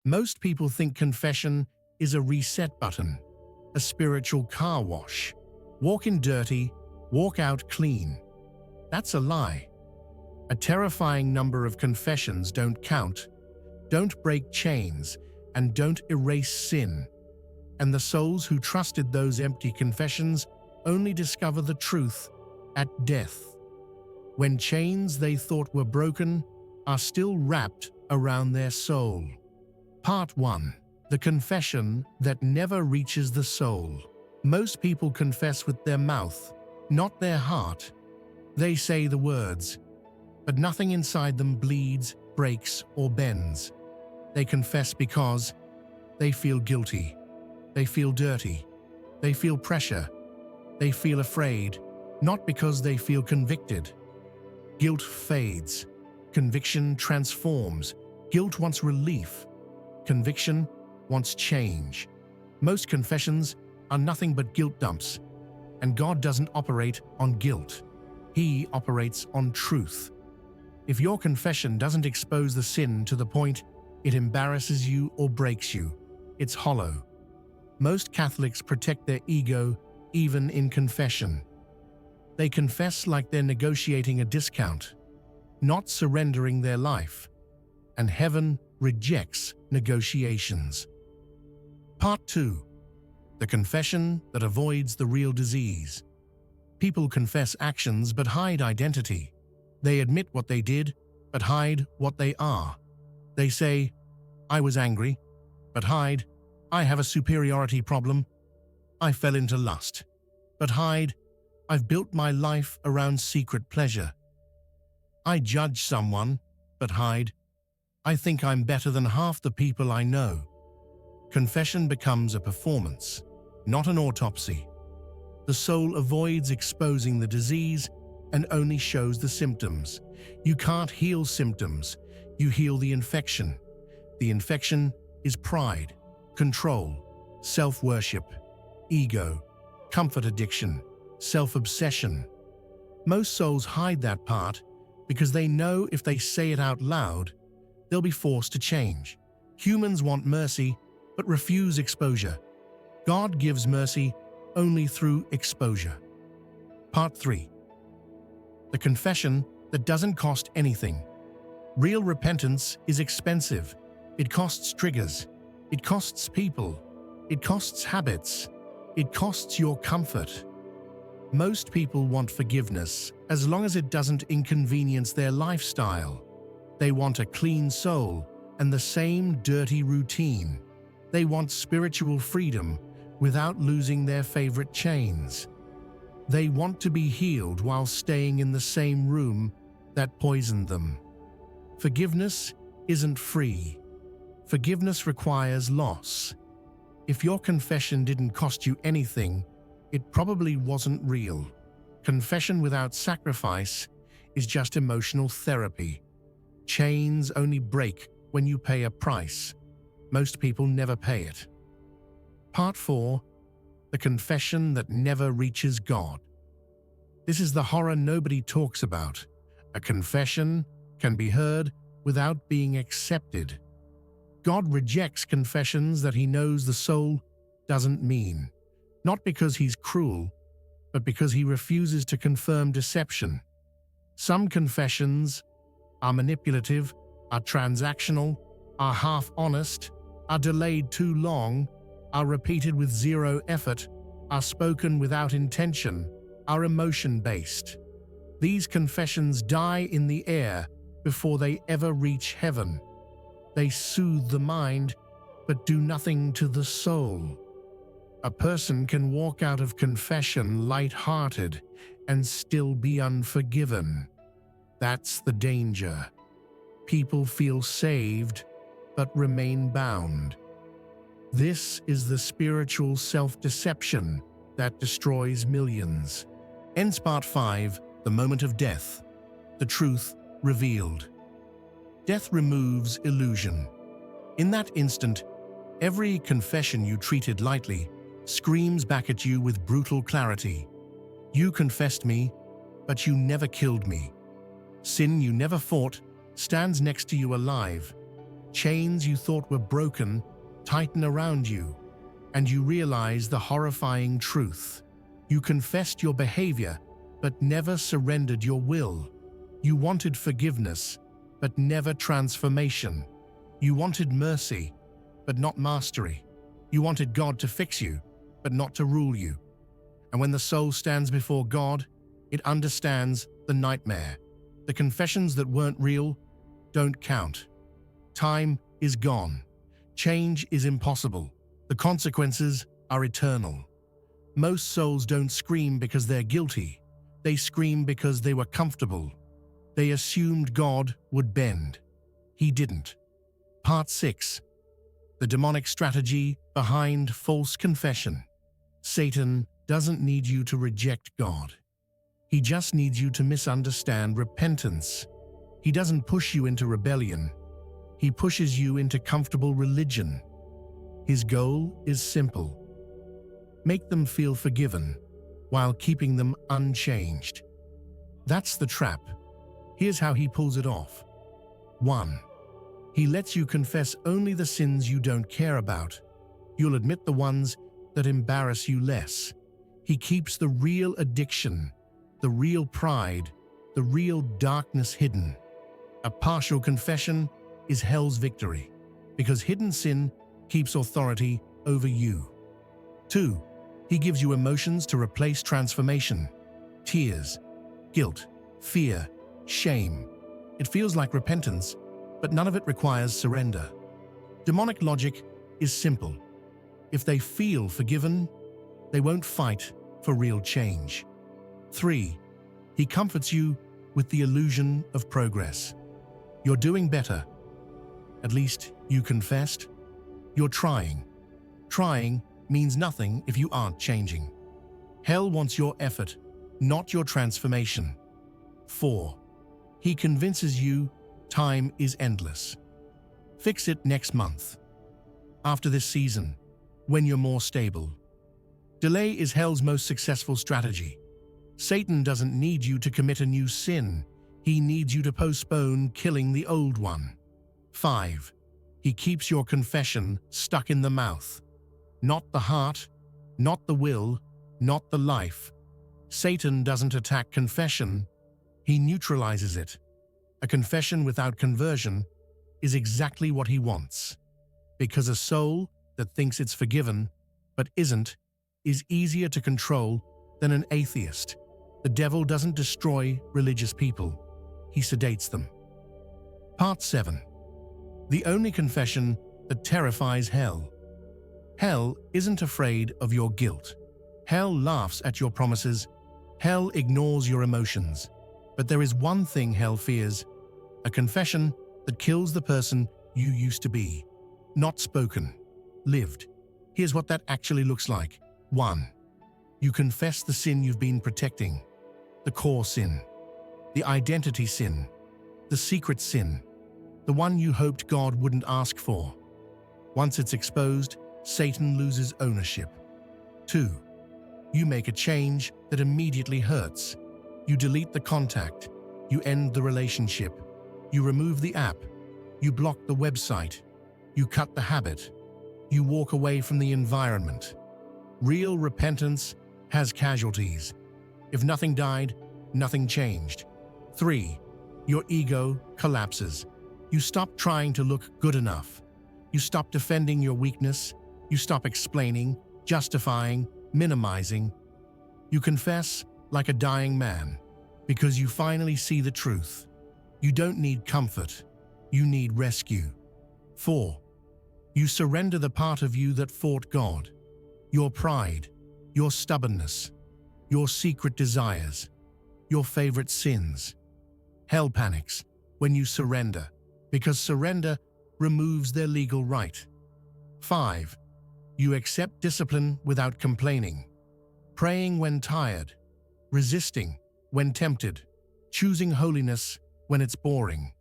Most people think confession is a reset button, a spiritual car wash. Walk in dirty, walk out clean. That's a lie. A terrifying number of confessions don't count, don't break chains, and don't erase sin. And the souls who trusted those empty confessions only discover the truth at death, when chains they thought were broken are still wrapped around their soul. Part 1. The confession that never reaches the soul. Most people confess with their mouth, not their heart. They say the words, but nothing inside them bleeds, breaks, or bends. They confess because they feel guilty, they feel dirty, they feel pressure, they feel afraid, not because they feel convicted. Guilt fades, conviction transforms. Guilt wants relief, conviction wants change. Most confessions are nothing but guilt dumps, and God doesn't operate on guilt. He operates on truth. If your confession doesn't expose the sin to the point it embarrasses you or breaks you, it's hollow. Most Catholics protect their ego even in confession. They confess like they're negotiating a discount, not surrendering their life, and heaven rejects negotiations. Part 2. The confession that avoids the real disease. People confess actions but hide identity. They admit what they did, but hide what they are. They say, "I was angry," but hide, "I have a superiority problem." "I fell into lust," but hide, "I've built my life around secret pleasure." "I judge someone," but hide, "I think I'm better than half the people I know." Confession becomes a performance, not an autopsy. The soul avoids exposing the disease and only shows the symptoms. You can't heal symptoms, you heal the infection. The infection is pride, control, self-worship, ego, comfort addiction, self-obsession. Most souls hide that part because they know if they say it out loud, they'll be forced to change. Humans want mercy, but refuse exposure. God gives mercy only through exposure. Part 3. The confession that doesn't cost anything. Real repentance is expensive. It costs triggers. It costs people. It costs habits. It costs your comfort. Most people want forgiveness as long as it doesn't inconvenience their lifestyle. They want a clean soul and the same dirty routine. They want spiritual freedom without losing their favorite chains. They want to be healed while staying in the same room that poisoned them. Forgiveness isn't free. Forgiveness requires loss. If your confession didn't cost you anything, it probably wasn't real. Confession without sacrifice is just emotional therapy. Chains only break when you pay a price. Most people never pay it. Part 4. The confession that never reaches God. This is the horror nobody talks about. A confession can be heard without being accepted. God rejects confessions that he knows the soul doesn't mean, not because he's cruel, but because he refuses to confirm deception. Some confessions are manipulative, are transactional, are half-honest, are delayed too long, are repeated with zero effort, are spoken without intention, are emotion-based. These confessions die in the air before they ever reach heaven. They soothe the mind, but do nothing to the soul. A person can walk out of confession light-hearted and still be unforgiven. That's the danger. People feel saved, but remain bound. This is the spiritual self-deception that destroys millions. Ends Part 5, the moment of death. The truth revealed. Death removes illusion. In that instant, every confession you treated lightly screams back at you with brutal clarity. You confessed me, but you never killed me. Sin you never fought stands next to you alive. Chains you thought were broken tighten around you, and you realize the horrifying truth. You confessed your behavior, but never surrendered your will. You wanted forgiveness, but never transformation. You wanted mercy, but not mastery. You wanted God to fix you, but not to rule you. And when the soul stands before God, it understands the nightmare. The confessions that weren't real don't count. Time is gone. Change is impossible. The consequences are eternal. Most souls don't scream because they're guilty. They scream because they were comfortable. They assumed God would bend. He didn't. Part 6. The demonic strategy behind false confession. Satan doesn't need you to reject God. He just needs you to misunderstand repentance. He doesn't push you into rebellion. He pushes you into comfortable religion. His goal is simple. Make them feel forgiven while keeping them unchanged. That's the trap. Here's how he pulls it off. 1. He lets you confess only the sins you don't care about. You'll admit the ones that embarrass you less. He keeps the real addiction, the real pride, the real darkness hidden. A partial confession is hell's victory, because hidden sin keeps authority over you. 2. He gives you emotions to replace transformation. Tears, guilt, fear, shame. It feels like repentance, but none of it requires surrender. Demonic logic is simple. If they feel forgiven, they won't fight for real change. 3. He comforts you with the illusion of progress. You're doing better. At least you confessed. You're trying. Trying means nothing if you aren't changing. Hell wants your effort, not your transformation. 4. He convinces you time is endless. Fix it next month. After this season, when you're more stable. Delay is hell's most successful strategy. Satan doesn't need you to commit a new sin. He needs you to postpone killing the old one. 5. He keeps your confession stuck in the mouth. Not the heart, not the will, not the life. Satan doesn't attack confession. He neutralizes it. A confession without conversion is exactly what he wants. Because a soul that thinks it's forgiven, but isn't, is easier to control than an atheist. The devil doesn't destroy religious people. He sedates them. Part 7. The only confession that terrifies hell. Hell isn't afraid of your guilt. Hell laughs at your promises. Hell ignores your emotions. But there is one thing hell fears: a confession that kills the person you used to be. Not spoken, lived. Here's what that actually looks like. 1. You confess the sin you've been protecting. The core sin. The identity sin. The secret sin. The one you hoped God wouldn't ask for. Once it's exposed, Satan loses ownership. 2. You make a change that immediately hurts. You delete the contact. You end the relationship. You remove the app. You block the website. You cut the habit. You walk away from the environment. Real repentance has casualties. If nothing died, nothing changed. 3. Your ego collapses. You stop trying to look good enough. You stop defending your weakness. You stop explaining, justifying, minimizing. You confess like a dying man because you finally see the truth. You don't need comfort. You need rescue. 4. You surrender the part of you that fought God. Your pride, your stubbornness, your secret desires, your favorite sins. Hell panics when you surrender, because surrender removes their legal right. 5. You accept discipline without complaining. Praying when tired, resisting when tempted, choosing holiness when it's boring,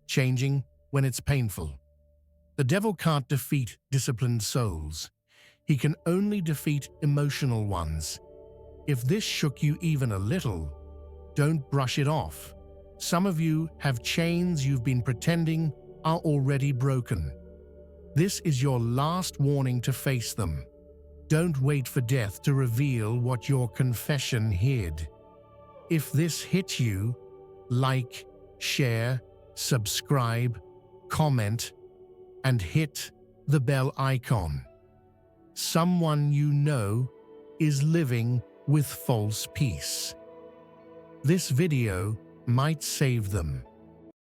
changing when it's painful. The devil can't defeat disciplined souls. He can only defeat emotional ones. If this shook you even a little, don't brush it off. Some of you have chains you've been pretending are already broken. This is your last warning to face them. Don't wait for death to reveal what your confession hid. If this hit you, like, share, subscribe, comment, and hit the bell icon. Someone you know is living with false peace. This video might save them.